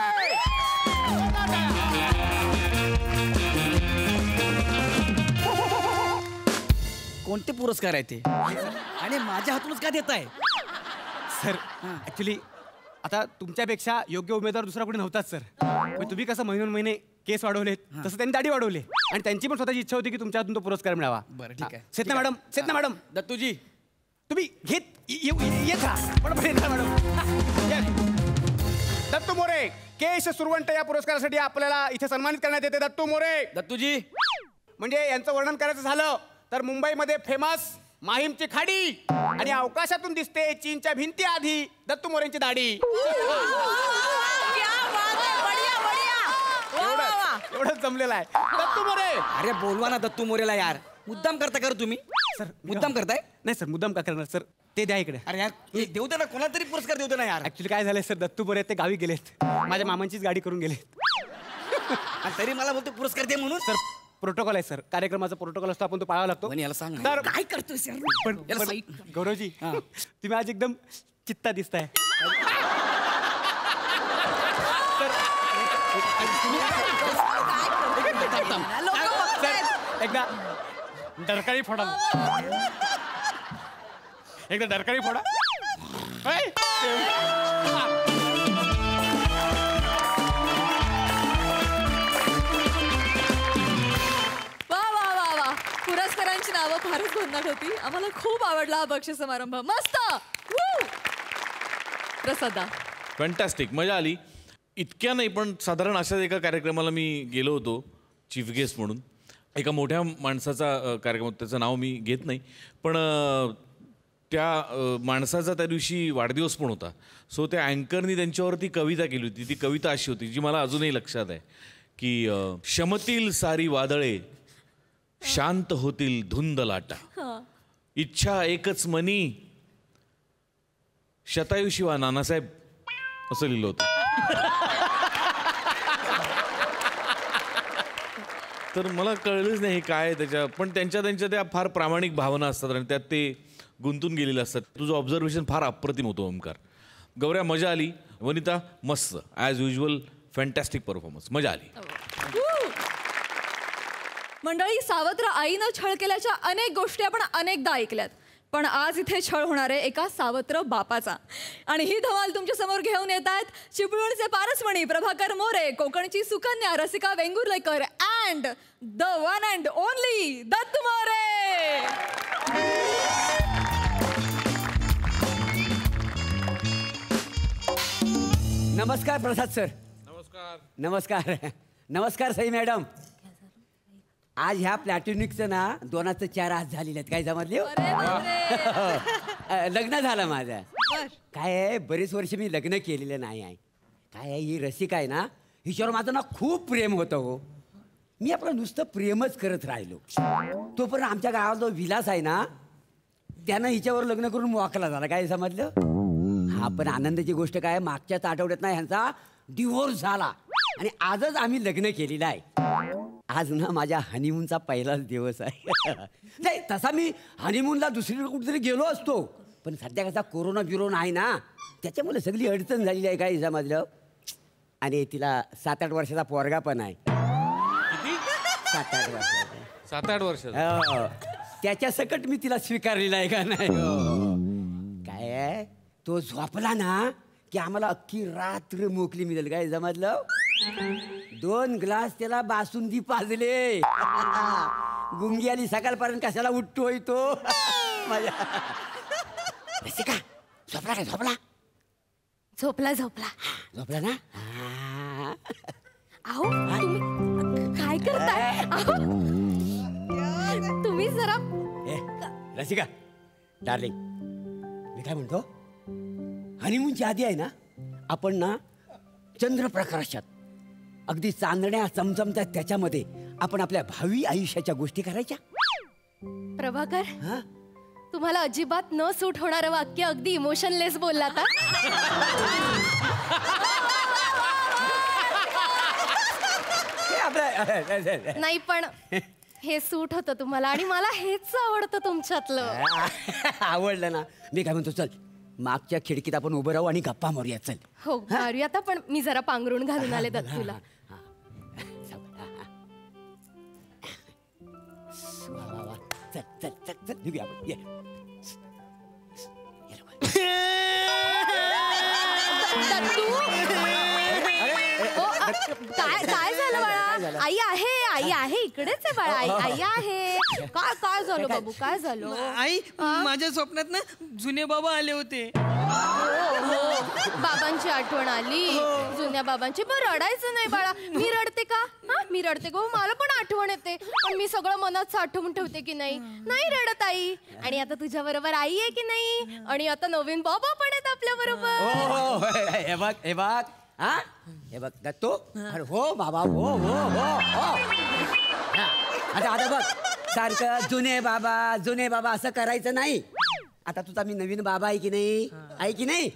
S10: कोणते पुरस्कार आहे ते आणि माझ्या हातूनच का देत आहे?
S8: सर ऍक्च्युली आता तुमच्यापेक्षा योग्य उमेदवार दुसरा कोणी नव्हताच सर. तुम्ही कसं महिने केस वाढवलेत तसं त्यांनी दाढी वाढवली आणि त्यांची पण स्वतःची इच्छा होती की तुमच्या हातून तो पुरस्कार मिळावा.
S10: बरं ठीक आहे.
S8: सेतना मॅडम
S10: दत्तूजी
S8: तुम्ही येत राहा मॅडम. दत्तू मोरे केश सुरवंट या पुरस्कारासाठी आपल्याला इथे सन्मानित करण्यात येते. दत्तू मोरे.
S10: दत्तूजी
S8: म्हणजे यांचं वर्णन करायचं झालं तर मुंबईमध्ये फेमस माहीमची खाडी आणि अवकाशातून दिसते चीनच्या भिंती आधी दत्तू मोरेंची दाढी. एवढंच जमलेलं आहे दत्तू मोरे.
S10: अरे बोलवा ना दत्तू मोरेला यार. मुद्दाम करता का तुम्ही?
S8: सर
S10: मुद्दाम करताय?
S8: नाही सर मुद्दाम का करणार सर. ते द्या इकडे.
S10: अरे यार देऊ दे ना, कोणाला तरी पुरस्कार देऊ दे ना यार.
S8: ऍक्च्युली काय झालंय सर दत्तू मोरे ते गावी गेलेत. माझ्या मामांचीच गाडी करून गेलेत.
S10: आणि तरी मला बोलतो पुरस्कार दे म्हणून.
S8: सर प्रोटोकॉल आहे सर. कार्यक्रमाचा प्रोटोकॉल असतो आपण तो पाळावा लागतो.
S10: पण याला सांग ना.
S8: तर
S10: काय करतोय सर?
S8: पण गौरवजी तुम्ही आज एकदम चित्ता दिसताय. एकदा डरकाळी फोडा. एकदा डरकाळी फोडा.
S1: वा वा वा वा पुरस्कारांची नावं फारच गोंधळ होती. आम्हाला खूप आवडला हा बक्षीस समारंभ. मस्त. प्रसादा
S9: फॅन्टॅस्टिक, मजा आली. इतक्या नाही पण साधारण अशाच एका कार्यक्रमाला मी गेलो होतो चीफ गेस्ट म्हणून. एका मोठ्या माणसाचा कार्यक्रम, त्याचं नाव मी घेत नाही, पण त्या माणसाचा त्या दिवशी वाढदिवस पण होता. सो त्या अँकरनी त्यांच्यावरती कविता केली होती. ती कविता अशी होती जी मला अजूनही लक्षात आहे की शमतील सारी वादळे, शांत होतील धुंद लाटा, इच्छा एकच मनी, शतायू शिवा नानासाहेब, असं लिहिलं होतं. तर मला कळलंच नाही काय त्याच्या, पण त्यांच्या त्या फार प्रामाणिक भावना असतात आणि त्यात ते गुंतून गेलेले असतात. तुझं ऑब्झर्वेशन फार अप्रतिम होतं ओमकार. गौऱ्या मजा आली. वनिता मस्त, ॲज युजल फॅन्टॅस्टिक परफॉर्मन्स, मजा आली.
S1: मंडळी, सावत्र आईनं छळ केल्याच्या अनेक गोष्टी आपण अनेकदा ऐकल्यात, पण आज इथे छळ होणार आहे एका सावत्र बापाचा. आणि ही धमाल तुमच्या समोर घेऊन येत आहेत चिपळूणचे पारसमणी प्रभाकर मोरे, कोकणची Sukanya Rasika Vengurlekar and the one and only Dattu More.
S4: नमस्कार प्रसाद सर.
S9: नमस्कार.
S4: नमस्कार नमस्कार सई मॅडम. आज ह्या प्लॅटॉनिकचं ना 2चं 4 आज झालेले आहेत. काय समजले? लग्न झालं माझं. काय आहे, बरेच वर्ष मी लग्न केलेलं नाही आहे. काय आहे, ही रसिका आहे ना, हिच्यावर माझं ना खूप प्रेम होतं हो. मी आपलं नुसतं प्रेमच करत राहिलो. तोपर्यंत आमच्या गावात जो विलास आहे ना, त्यानं हिच्यावर लग्न करून मोकला झाला. काय समजलं? हा, पण आनंदाची गोष्ट काय, मागच्याच आठवड्यात ना ह्यांचा डिव्होर्स झाला आणि आजच आम्ही लग्न केलेलं आहे. आज ना माझ्या हनीमूनचा पहिलाच दिवस आहे. नाही, तसा मी हनीमूनला दुसरीकडे कुठेतरी गेलो असतो, पण सध्या कसा कोरोना बिरोना आहे ना, त्याच्यामुळे सगळी अडचण झालेली आहे. काय समजलं? आणि तिला 7-8 वर्षाचा पोरगा पण आहे. 7-8 वर्षाचा.
S9: 7-8 वर्षाचा.
S4: त्याच्या सकट मी तिला स्वीकारलेला आहे का नाही? काय आहे, तो झोपला ना की आम्हाला अख्खी रात्र मोकली मिळेल. काय समजलं? 2 ग्लास त्याला बासुंदी पाजले. गुंगी आली सकाळपर्यंत, कशाला उठतोय तो माझ्या. रसिका झोपला काय? झोपला झोपला ना?
S3: अहो तुम्ही काय करताय? तुम्ही जरा
S4: रसिका डार्लिंग, मी काय म्हणतो, हनीमूनची आधी आहे ना, आपण ना चंद्रप्रकाशात अगदी चांदण्या चमचमतात त्याच्यामध्ये आपण आपल्या भावी आयुष्याच्या गोष्टी करायच्या.
S3: प्रभाकर, तुम्हाला अजिबात न सूट होणारं वाक्य अगदी इमोशनलेस बोललात. नाही, पण हे सूट होतं तुम्हाला आणि मला हेच आवडतं तुमच्यातलं.
S4: आवडलं ना? मी काय म्हणतो, चल मागच्या खिडकीत आपण उभं राहू आणि गप्पा मारूया. चल.
S3: हो मारूया. आता पण मी जरा पांघरून घालून आले दत्तूला.
S4: चल चल चल चल, निघूया आपण.
S3: काय काय झालं बाळा? आई आहे इकडेच आहे बाळा. आई आहे. काय काय झालं बाबू? काय झालं?
S2: आई माझ्या स्वप्नात ना जुने बाबा आले होते.
S3: बाबांची आठवण आली. जुन्या बाबांची. पण रडायचं नाही बाळा. मी रडते का? मी रडते का? मला पण आठवण येते. पण मी सगळं मनात साठवून ठेवते की नाही रडत आई. आणि आता तुझ्या बरोबर आई आहे की नाही? आणि आता नवीन बाबा पण आहेत आपल्या बरोबर.
S4: हे बघ हा हे बघ दत्तू. अरे हो बाबा हो हो हो हो. आता बघ सारखं जुने बाबा असं करायचं नाही. आता तुझा मी नवीन बाबा आहे की नाही? आहे की नाही?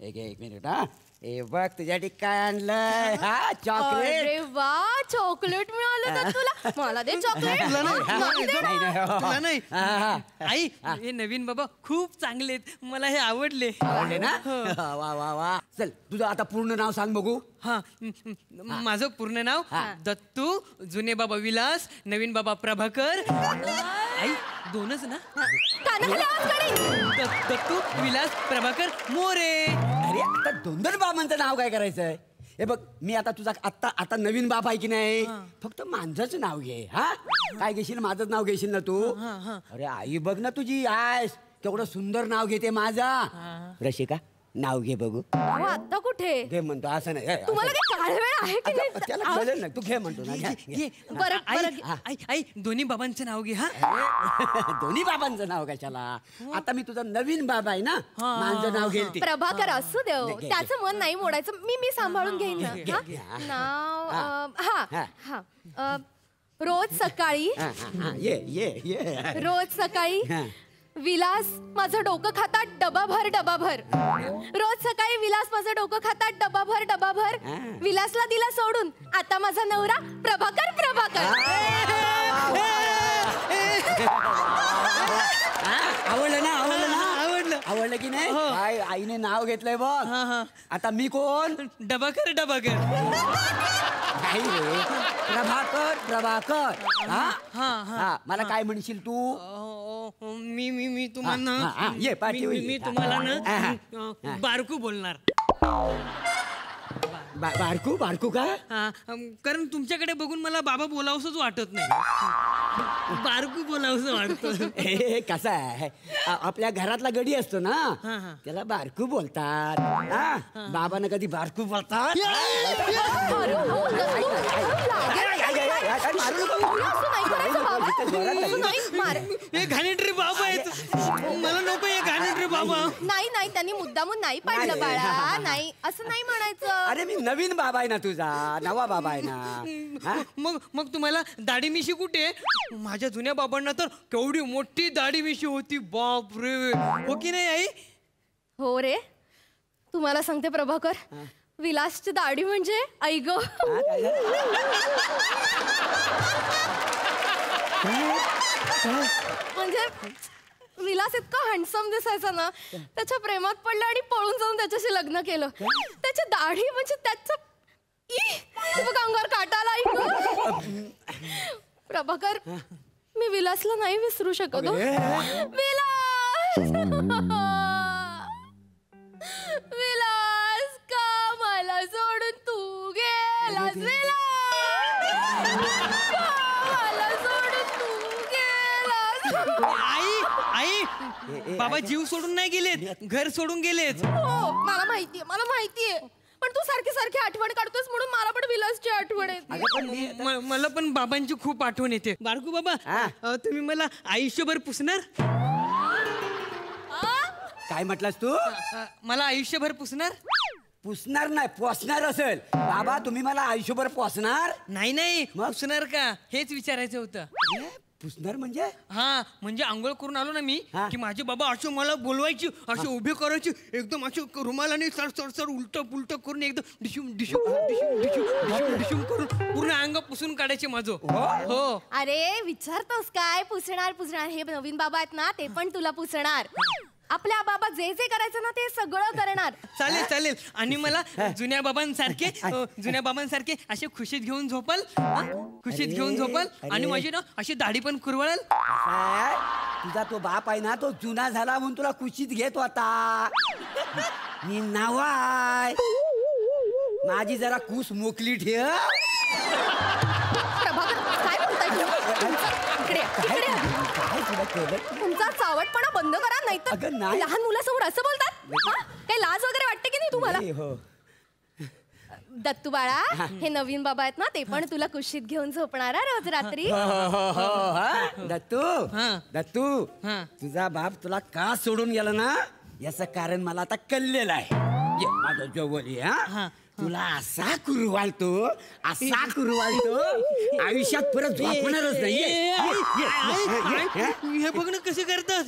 S4: एक मिनिट हा. हे बघ तुझ्यासाठी काय आणलंय? हा चॉकलेट.
S3: अरे वा चॉकलेट मिळालं तुला. मला दे चॉकलेट.
S2: नाही आई हे नवीन बाबा खूप चांगले आहेत. मला हे आवडले.
S4: आवडले ना? वा वा वा. चल तुझं आता पूर्ण नाव सांग बघू.
S2: हा माझं पूर्ण नाव दत्तू, जुने बाबा विलास, नवीन बाबा प्रभाकर. आई दोनच ना? दत्तू विलास प्रभाकर मोरे.
S4: अरे आता दोन बाबांचं नाव काय करायचंय? हे बघ मी आता तुझा आता नवीन बाप आहे की नाही? फक्त माझंच नाव घे. हा काय घेशील? माझंच नाव घेशील ना तू? अरे आई बघ ना तुझी आयस केवढं सुंदर नाव घेते माझा. रशिका नाव घे बघू.
S3: आता कुठे
S4: घे म्हणतो असं नाही.
S3: तुम्हाला काही काळवेळ आहे की नाही?
S4: त्याला कळलं नाही. तू घे म्हणतो ना.
S2: आई दोन्ही बाबांचं नाव घे. हा
S4: दोन्ही बाबांचं नाव कशाला? आता मी तुझा नवीन बाबा आहे ना. माझं नाव घेईल ती.
S3: प्रभाकर असू देव. त्याचं मन नाही मोडायचं. मी सांभाळून घेईन ना. नाव रोज सकाळी रोज सकाळी विलास माझं डोकं खातात डबाभर. रोज सकाळी विलास माझं डोकं खातात डबाभर. विलासला दिला सोडून आता माझा नवरा प्रभाकर.
S4: आवडलं की नाही? काय आईने नाव घेतलंय बघ. आता मी कोण?
S2: डबाकर.
S4: नाही रे प्रभाकर. हा मला काय म्हणशील तू?
S2: मी तुम्हाला
S4: ये पाठी
S2: मी तुम्हाला ना बारकू बोलणार.
S4: बारकू का?
S2: कारण तुमच्याकडे बघून मला बाबा बोलावंसच वाटत नाही. बारकू बोलावंसं वाटतं.
S4: हे कसं आहे आपल्या घरातला गडी असतो ना त्याला बारकू बोलतात. बाबांना कधी बारकू बोलतात?
S2: घाणेरडे बाबा आहेत. मला नको हे घाणेरडे बाबा.
S3: नाही त्यांनी मुद्दामून नाही पाडलं बाळा. नाही असं नाही म्हणायचं.
S4: अरे मी नवीन बाबा आहे ना तुझा. नवा बाबा आहे ना.
S2: मग तुम्हाला दाढी मिशी कुठे? माझ्या जुन्या बाबांना तर केवढी मोठी दाढी मिशी होती. बाप रे. हो की नाही आई?
S3: हो रे. तुम्हाला सांगते प्रभाकर विलासची दाढी म्हणजे आई ग. म्हणजे विलास इतका हँडसम दिसायचा ना. त्याच्या प्रेमात पडलं आणि पळून जाऊन त्याच्याशी लग्न केलं. त्याची दाढी म्हणजे त्याचं अंगावर काटाला आई ग. प्रभाकर मी विलासला नाही विसरू शकत. विलास का मला सोडून तू गेलास? मला सोडून तू गेलास.
S2: आई बाबा जीव सोडून नाही गेलेत. घर सोडून गेलेत.
S3: हो मला माहितीये. पण तू सारखी आठवण काढतोस म्हणून मला पण विलासची आठवण येते.
S2: मला पण बाबांची खूप आठवण येते. बारकू बाबा तुम्ही मला आयुष्यभर पुसणार?
S4: काय म्हटलास तू?
S2: मला आयुष्यभर पुसणार?
S4: पुसणार नाही पोसणार असेल. बाबा तुम्ही मला आयुष्यभर पोसणार?
S2: नाही पुसणार का हेच विचारायचं होतं.
S4: पुसणार म्हणजे?
S2: हा म्हणजे आंघोळ करून आलो ना मी की माझे बाबा असे मला बोलवायची. असे उभे करायची. एकदम असे रुमालाने सर उलट पुलट करून एकदम डिशूम करून पूर्ण अंग पुसून काढायचे माझं. हो.
S3: अरे विचारतोस काय? पुसणार हे नवीन बाबा आहेत ना ते पण तुला पुसणार. आपल्या बाबा जे करायचं ना ते सगळं करणार.
S2: चालेल. आणि मला जुन्या बाबांसारखे असे खुशीत घेऊन झोपाल. आणि माझी ना अशी दाढी पण कुरवळाल.
S4: तुझा तो बाप आहे ना तो जुना झाला म्हणून तुला कुशीत घेतो आता. मी नवा आहे. माझी जरा कूस मोकली ठेव.
S3: प्रभाकर काय बोलताय तुम्ही? इकडे या, इकडे या.
S4: काय तुला कळलं?
S3: तुमचा चावटपणा बंद करा, नाही तर
S4: अगं, नाही.
S3: लहान मुलासमोर असं बोलतात. हा? काही लाज वगैरे वाटते की नाही तुम्हाला?
S4: नाही, हो.
S3: दत्तू बाळा, हे नवीन बाबा आहेत ना, ते पण तुला कुशीत घेऊन झोपणारा रोज रात्री.
S4: दत्तू दत्तू तुझा बाप तुला का सोडून गेला ना, याचं कारण मला आता कळलेलं आहे. ये माझं जवळ ये. हा तुला असा कुरवाळतो, असा कुरवाळतो, आयुष्यात परत झोपणारच नाही.
S2: हे बघ ना कसे करतात.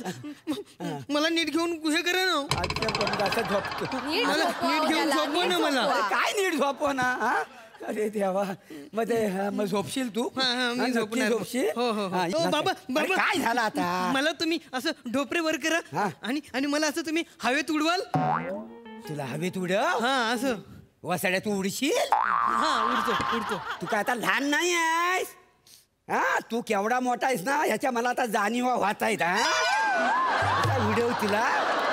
S2: मला नीट घेऊन हे करा ना.
S4: झोपतो
S2: मला नीट घेऊन झोपव ना मला.
S4: काय नीट झोपव ना. अरे देवा, मध्ये मग झोपशील तू?
S2: मी झोपणार.
S4: झोपशील.
S2: बाबा बाबा
S4: काय झालं आता?
S2: मला तुम्ही असं ढोपरे वर करा आणि मला असं तुम्ही हवेत उडवाल.
S4: तुला हवेत उडव?
S2: हा असं
S4: वसाड्या तू उडशील?
S2: उडतो.
S4: तू काय आता लहान नाही आहेस. हा तू केवढा मोठा आहेस ना ह्याच्या मला आता जाणीवा वाहत आहेत. हा उडव तुला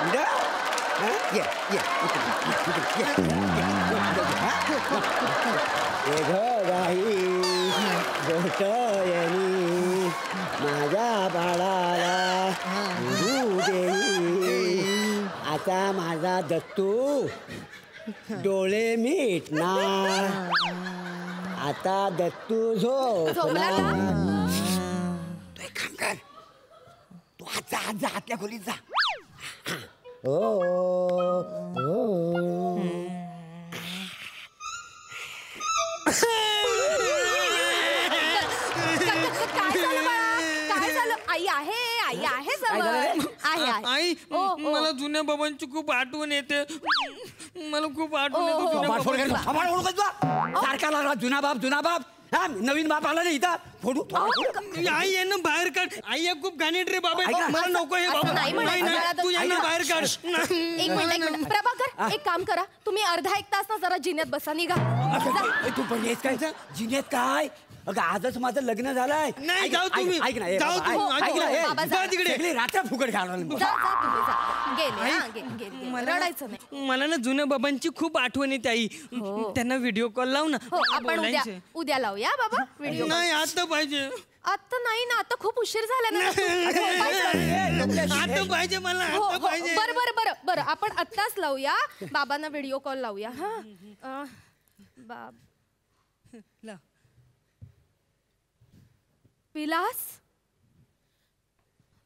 S4: उडव. ये ये माझ्या बाळाला आता माझा दत्तू डोळे मिटणार. आता दत्तू झोपला. तू एक काम कर, तू आज जा आतल्या खोलीत जा.
S3: काय झालं? आई आहे समोर.
S2: आई मला जुन्या बाबांची खूप आठवण येते. मला खूप आठवण येते जुन्या बाबांची.
S4: सारखा लागला जुना बाप. हा नवीन बाप आला नाही इथं. फोडू.
S2: आई यांना बाहेर काढ. आई या खूप घाणेट रे बाबा. मला नको हे बाबा. नाही तू यांना बाहेर काढ.
S3: एक मिनिट प्रभाकर, एक काम करा, तुम्ही अर्धा एक तास ना जरा जिन्यात बसा. निघा.
S4: तू पण येस काय जिन्यात काय? अगं आजच माझं लग्न झालंय.
S2: नाही जाऊ तुम्ही.
S4: ऐक ना
S2: जा तिकडे.
S4: रात्र फुकट घालणार.
S3: रडायचं नाही.
S2: मला ना जुन्या बाबांची खूप आठवण येते आई. त्यांना व्हिडिओ कॉल लावू ना.
S3: आपण उद्या लावूया बाबा व्हिडिओ.
S2: नाही आता पाहिजे.
S3: आता नाही ना, आता खूप उशीर झाला ना.
S2: आता पाहिजे मला. आता पाहिजे.
S3: बरं आपण आत्ताच लावूया. बाबांना व्हिडिओ कॉल लावूया. हा
S2: लाव.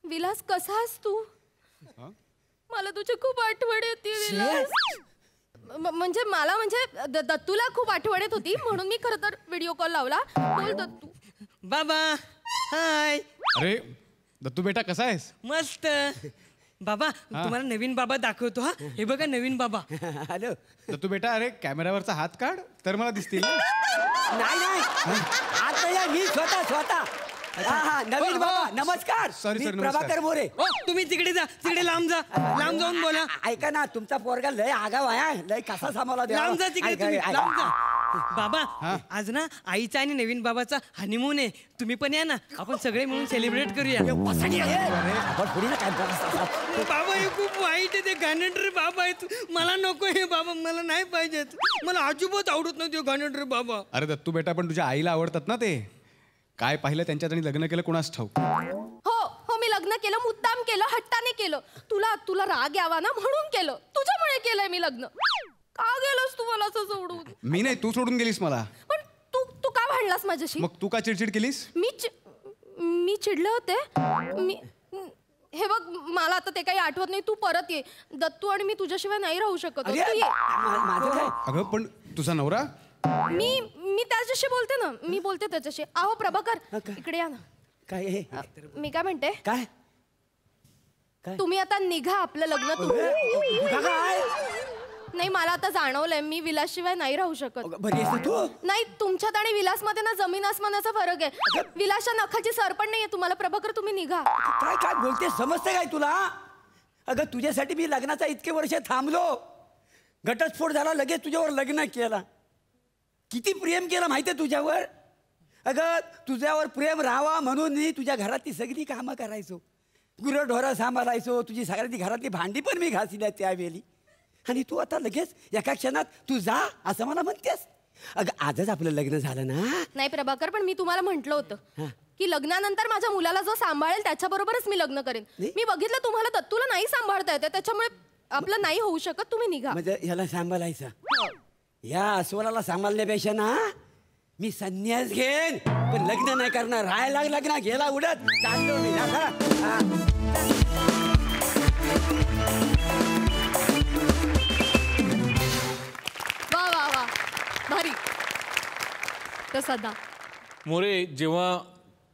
S3: विलास कसा आहेस तू? मला तुझी खूप आठवण येते विलास. म्हणजे मला दत्तूला खूप आठवण येत होती म्हणून मी खरं तर व्हिडिओ कॉल लावला. बोल दत्तू.
S2: बाबा हाय.
S8: अरे दत्तू बेटा कसा आहेस?
S2: मस्त. बाबा तुम्हाला नवीन बाबा दाखवतो. हा हे बघा नवीन बाबा.
S4: हॅलो
S8: दत्तू बेटा, अरे कॅमेऱ्यावरचा हात काढ तर मला दिसतील.
S4: नाही आता या मी स्वतः. हा नवीन बाबा नमस्कार.
S8: सॉरी
S4: प्रभाकर मोरे.
S2: तुम्ही तिकडे जा. तिकडे लांब जाऊन बोला.
S4: ऐका ना, तुमचा पोरगा लय आगाव आहे. लय कसा सांभाळा द्या.
S2: लांब जा तिकडे तुम्ही. लांब जा. बाबा आज ना आईचा आणि नवीन बाबाचा हनीमून आहे. तुम्ही पण या ना, आपण सगळे मिळून सेलिब्रेट करूया. बाबा हे खूप वाईट आहे. ते घाणेरडे बाबा आहेत. मला नको हे बाबा. मला नाही पाहिजे. मला अजिबात आवडत नाही ते घाणेरडे बाबा.
S8: अरे दत्तू बेटा, पण तुझ्या आईला आवडतात ना ते. काय पाहिलं त्यांच्यात आणि लग्न केलं कोणास ठाऊक.
S3: हो मी लग्न केलं, मुद्दाम केलं, हट्टाने केलं. तुला राग यावा ना म्हणून केलं. तुझ्यामुळे केलंय मी लग्न. का गेलोस तू मला असं सोडून?
S8: मी नाही, तू सोडून गेलीस मला.
S3: पण तू का भांडलास माझ्याशी?
S8: मग तू का चिडचिड केलीस?
S3: मी चिडले होते. हे बघ मला आता ते काही आठवत नाही. तू परत ये दत्तू. आणि मी तुझ्याशिवाय नाही राहू शकत.
S8: अगं पण तुझा नवरा?
S3: मी त्याच्याशी बोलते ना. मी बोलते त्याच्याशी. आहो प्रभाकर इकडे या ना.
S4: काय
S3: मी काय म्हणते,
S4: काय
S3: तुम्ही आता निघा. आपलं लग्न नाही. मला आता जाणवलंय मी विलासशिवाय नाही राहू शकत. नाही तुमच्यात आणि विलासमध्ये ना जमीन आसमानाचा फरक आहे. विलासच्या नखाची सर पण नाहीये तुम्हाला. प्रभाकर तुम्ही निघा.
S4: काय बोलते? समजते काय तुला? अगं तुझ्यासाठी मी लग्नाचा इतके वर्ष थांबलो. घटस्फोट झाला, लगेच तुझ्यावर लग्न केला. किती प्रेम केलं माहितीये तुझ्यावर. अगं तुझ्यावर प्रेम राहावा म्हणून मी तुझ्या घरातली सगळी कामं करायचो. गुरंढोरं सांभाळायचो. तुझी सगळ्याची घरातली भांडी पण मी घासली त्यावेळी. आणि तू आता लगेच एका क्षणात तू जा असं मला म्हणतेस. अगं आजच आपलं लग्न झालं ना.
S3: नाही प्रभाकर, पण मी तुम्हाला म्हटलं होतं की लग्नानंतर माझ्या मुलाला जो सांभाळेल त्याच्याबरोबरच मी लग्न करेन. मी बघितलं तुम्हाला दत्तूला नाही सांभाळता येते, त्याच्यामुळे आपलं नाही होऊ शकत, तुम्ही निघा.
S4: म्हणजे ह्याला सांभाळायचं, या अस्वलाला सांभाळण्यापेक्षा ना मी संन्यास घेईन, पण लग्न नाही करणार. राहायला लग्न गेला उडत चाललो मी ना.
S1: वा वा वा, भारी. तर सदा
S9: मोरे, जेव्हा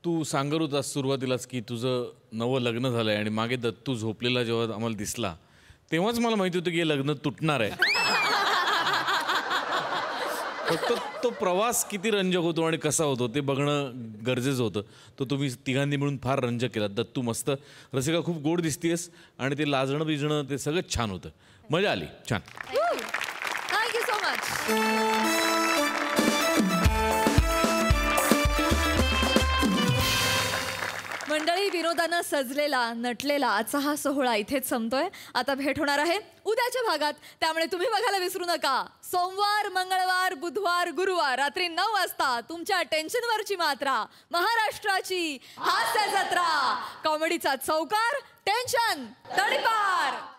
S9: तू सांगत होतास सुरुवातीलाच की तुझं नवं लग्न झालंय आणि मागे दत्तू झोपलेला जेव्हा आम्हाला दिसला, तेव्हाच मला माहिती होतं की हे लग्न तुटणार आहे. फक्त तो प्रवास किती रंजक होतो आणि कसा होतो ते बघणं गरजेचं होतं. तो तुम्ही तिघांनी मिळून फार रंजक केला. दत्तू मस्त, रसिका खूप गोड दिसतीयस आणि ते लाजणं बिजणं ते सगळं छान होतं. मजा आली. छान.
S1: Thank you so much. मंडळी, विनोदानं सजलेला नटलेला आजचा हा सोहळा इथेच संपतोय. आता भेट होणार आहे उद्याच्या भागात, त्यामुळे तुम्ही बघायला विसरू नका. सोमवार, मंगळवार, बुधवार, गुरुवार रात्री 9 वाजता तुमच्या टेन्शनवरची मात्रा, महाराष्ट्राची हास्य जत्रा, कॉमेडीचा चौकार, टेन्शन तडीपार.